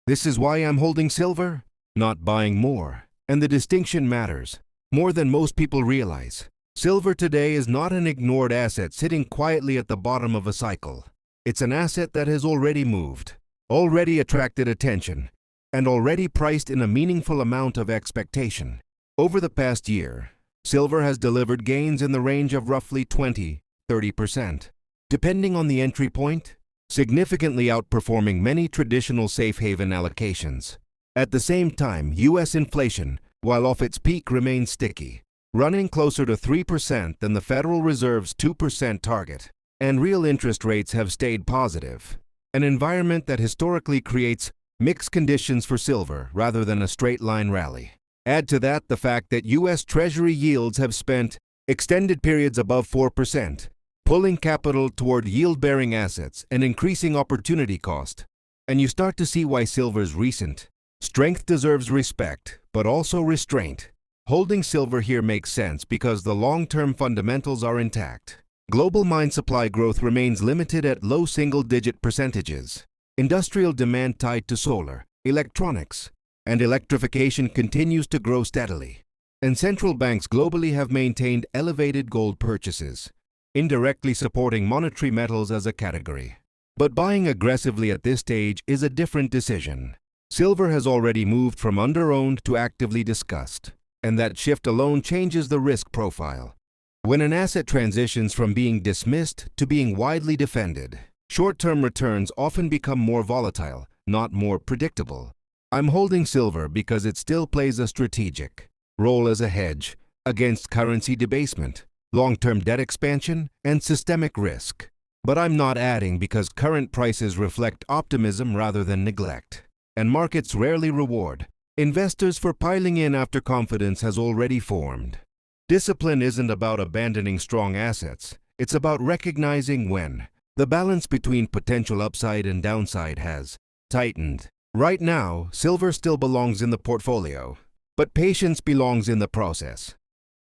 This is why I'm holding silver, not buying more. And the distinction matters more than most people realize. Silver today is not an ignored asset sitting quietly at the bottom of a cycle. It's an asset that has already moved, already attracted attention, and already priced in a meaningful amount of expectation. Over the past year, silver has delivered gains in the range of roughly 20–30%, depending on the entry point, significantly outperforming many traditional safe haven allocations. At the same time, U.S. inflation, while off its peak, remains sticky, running closer to 3% than the Federal Reserve's 2% target, and real interest rates have stayed positive, an environment that historically creates mixed conditions for silver rather than a straight-line rally. Add to that the fact that U.S. Treasury yields have spent extended periods above 4%, pulling capital toward yield-bearing assets and increasing opportunity cost, and you start to see why silver's recent strength deserves respect, but also restraint. Holding silver here makes sense because the long-term fundamentals are intact. Global mine supply growth remains limited at low single-digit percentages. Industrial demand tied to solar, electronics, and electrification continues to grow steadily. And central banks globally have maintained elevated gold purchases, indirectly supporting monetary metals as a category. But buying aggressively at this stage is a different decision. Silver has already moved from under-owned to actively discussed, and that shift alone changes the risk profile. When an asset transitions from being dismissed to being widely defended, short-term returns often become more volatile, not more predictable. I'm holding silver because it still plays a strategic role as a hedge against currency debasement, long-term debt expansion, and systemic risk. But I'm not adding because current prices reflect optimism rather than neglect. And markets rarely reward investors for piling in after confidence has already formed. Discipline isn't about abandoning strong assets. It's about recognizing when the balance between potential upside and downside has tightened. Right now, silver still belongs in the portfolio, but patience belongs in the process.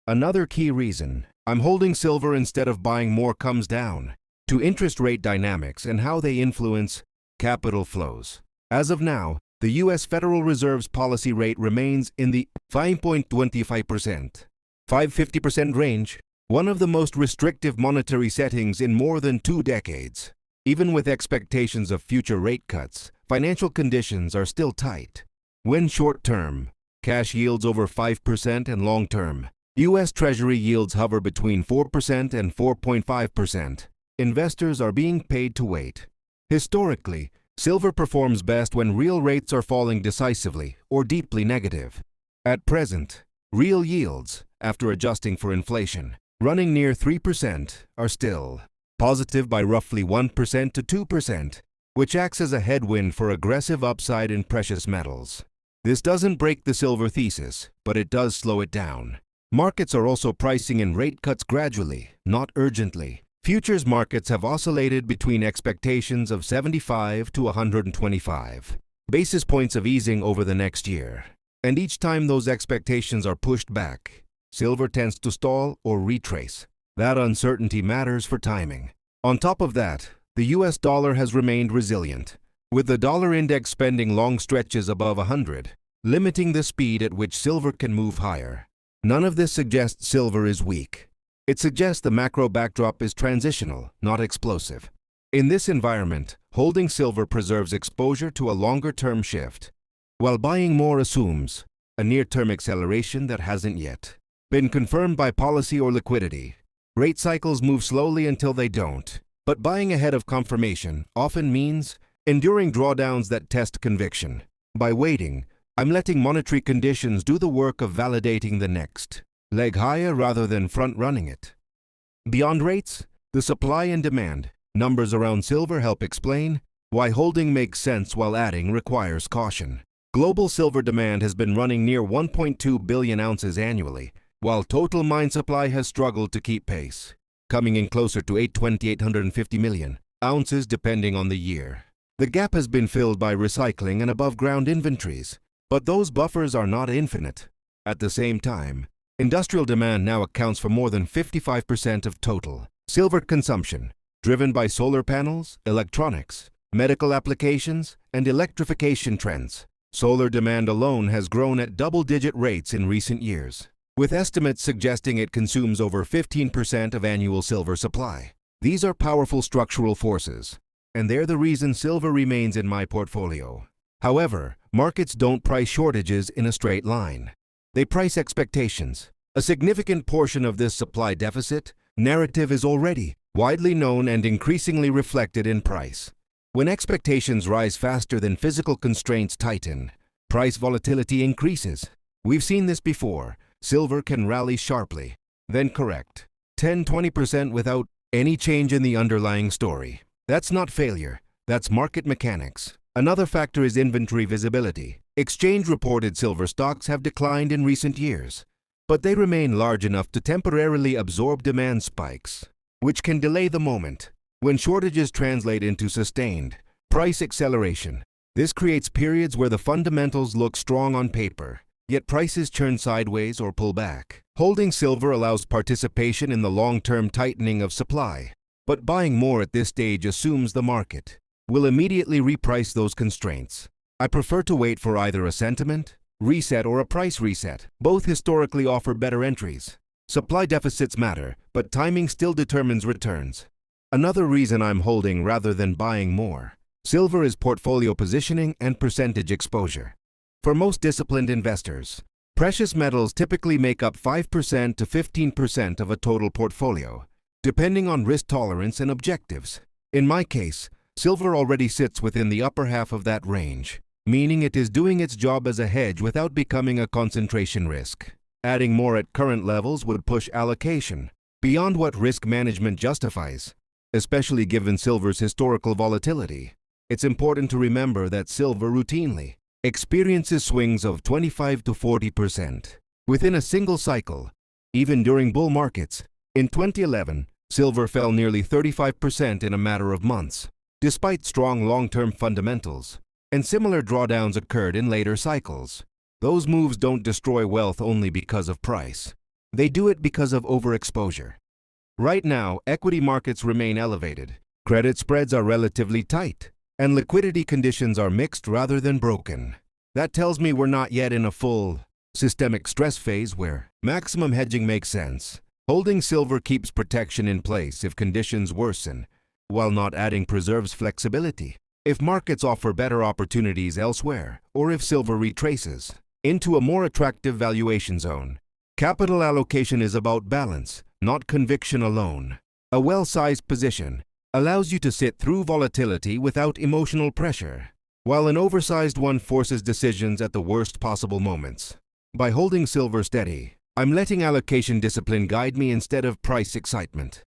Another key reason I'm holding silver instead of buying more comes down to interest rate dynamics and how they influence capital flows. As of now, the U.S. Federal Reserve's policy rate remains in the 5.25–5.50% range, one of the most restrictive monetary settings in more than 2 decades. Even with expectations of future rate cuts, financial conditions are still tight. When short-term cash yields over 5% and long-term U.S. Treasury yields hover between 4% and 4.5%, investors are being paid to wait. Historically, silver performs best when real rates are falling decisively or deeply negative. At present, real yields, after adjusting for inflation, running near 3%, are still positive by roughly 1% to 2%, which acts as a headwind for aggressive upside in precious metals. This doesn't break the silver thesis, but it does slow it down. Markets are also pricing in rate cuts gradually, not urgently. Futures markets have oscillated between expectations of 75 to 125 basis points of easing over the next year. And each time those expectations are pushed back, silver tends to stall or retrace. That uncertainty matters for timing. On top of that, the US dollar has remained resilient, with the dollar index spending long stretches above 100, limiting the speed at which silver can move higher. None of this suggests silver is weak. It suggests the macro backdrop is transitional, not explosive. In this environment, holding silver preserves exposure to a longer-term shift, while buying more assumes a near-term acceleration that hasn't yet been confirmed by policy or liquidity. Rate cycles move slowly until they don't, but buying ahead of confirmation often means enduring drawdowns that test conviction. By waiting, I'm letting monetary conditions do the work of validating the next leg higher rather than front-running it. Beyond rates, the supply and demand numbers around silver help explain why holding makes sense while adding requires caution. Global silver demand has been running near 1.2 billion ounces annually, while total mine supply has struggled to keep pace, coming in closer to 850 million ounces depending on the year. The gap has been filled by recycling and above-ground inventories, but those buffers are not infinite. At the same time, industrial demand now accounts for more than 55% of total silver consumption, driven by solar panels, electronics, medical applications, and electrification trends. Solar demand alone has grown at double-digit rates in recent years, with estimates suggesting it consumes over 15% of annual silver supply. These are powerful structural forces, and they're the reason silver remains in my portfolio. However, markets don't price shortages in a straight line. They price expectations. A significant portion of this supply deficit narrative is already widely known and increasingly reflected in price. When expectations rise faster than physical constraints tighten, price volatility increases. We've seen this before. Silver can rally sharply, then correct 10–20% without any change in the underlying story. That's not failure, that's market mechanics. Another factor is inventory visibility. Exchange-reported silver stocks have declined in recent years, but they remain large enough to temporarily absorb demand spikes, which can delay the moment when shortages translate into sustained price acceleration. This creates periods where the fundamentals look strong on paper, yet prices churn sideways or pull back. Holding silver allows participation in the long-term tightening of supply, but buying more at this stage assumes the market will immediately reprice those constraints. I prefer to wait for either a sentiment reset or a price reset. Both historically offer better entries. Supply deficits matter, but timing still determines returns. Another reason I'm holding rather than buying more silver is portfolio positioning and percentage exposure. For most disciplined investors, precious metals typically make up 5% to 15% of a total portfolio, depending on risk tolerance and objectives. In my case, silver already sits within the upper half of that range, meaning it is doing its job as a hedge without becoming a concentration risk. Adding more at current levels would push allocation beyond what risk management justifies, especially given silver's historical volatility. It's important to remember that silver routinely experiences swings of 25 to 40% within a single cycle, even during bull markets. In 2011, silver fell nearly 35% in a matter of months, despite strong long-term fundamentals, and similar drawdowns occurred in later cycles. Those moves don't destroy wealth only because of price. They do it because of overexposure. Right now, equity markets remain elevated, credit spreads are relatively tight, and liquidity conditions are mixed rather than broken. That tells me we're not yet in a full systemic stress phase where maximum hedging makes sense. Holding silver keeps protection in place if conditions worsen, while not adding preserves flexibility if markets offer better opportunities elsewhere, or if silver retraces into a more attractive valuation zone. Capital allocation is about balance, not conviction alone. A well-sized position allows you to sit through volatility without emotional pressure, while an oversized one forces decisions at the worst possible moments. By holding silver steady, I'm letting allocation discipline guide me instead of price excitement.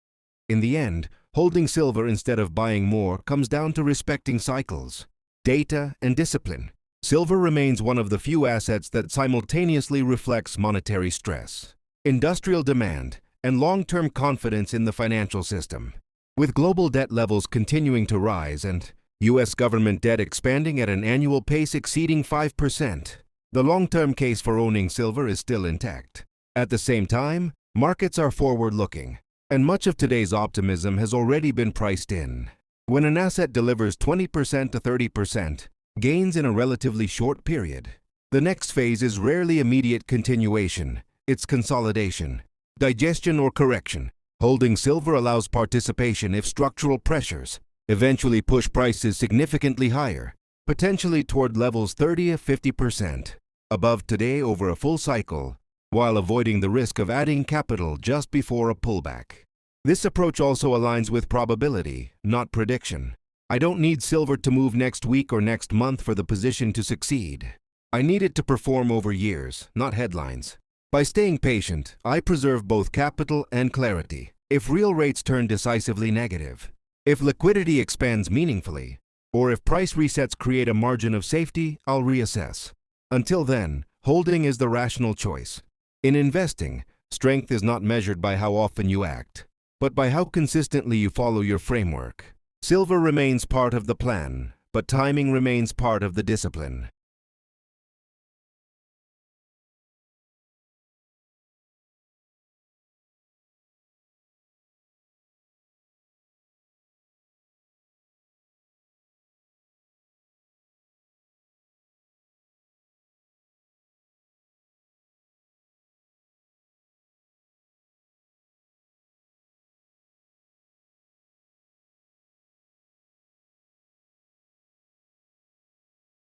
In the end, holding silver instead of buying more comes down to respecting cycles, data, and discipline. Silver remains one of the few assets that simultaneously reflects monetary stress, industrial demand, and long-term confidence in the financial system. With global debt levels continuing to rise and U.S. government debt expanding at an annual pace exceeding 5%, the long-term case for owning silver is still intact. At the same time, markets are forward-looking, and much of today's optimism has already been priced in. When an asset delivers 20% to 30% gains in a relatively short period, the next phase is rarely immediate continuation. It's consolidation, digestion, or correction. Holding silver allows participation if structural pressures eventually push prices significantly higher, potentially toward levels 30 to 50% above today over a full cycle, while avoiding the risk of adding capital just before a pullback. This approach also aligns with probability, not prediction. I don't need silver to move next week or next month for the position to succeed. I need it to perform over years, not headlines. By staying patient, I preserve both capital and clarity. If real rates turn decisively negative, if liquidity expands meaningfully, or if price resets create a margin of safety, I'll reassess. Until then, holding is the rational choice. In investing, strength is not measured by how often you act, but by how consistently you follow your framework. Silver remains part of the plan, but timing remains part of the discipline.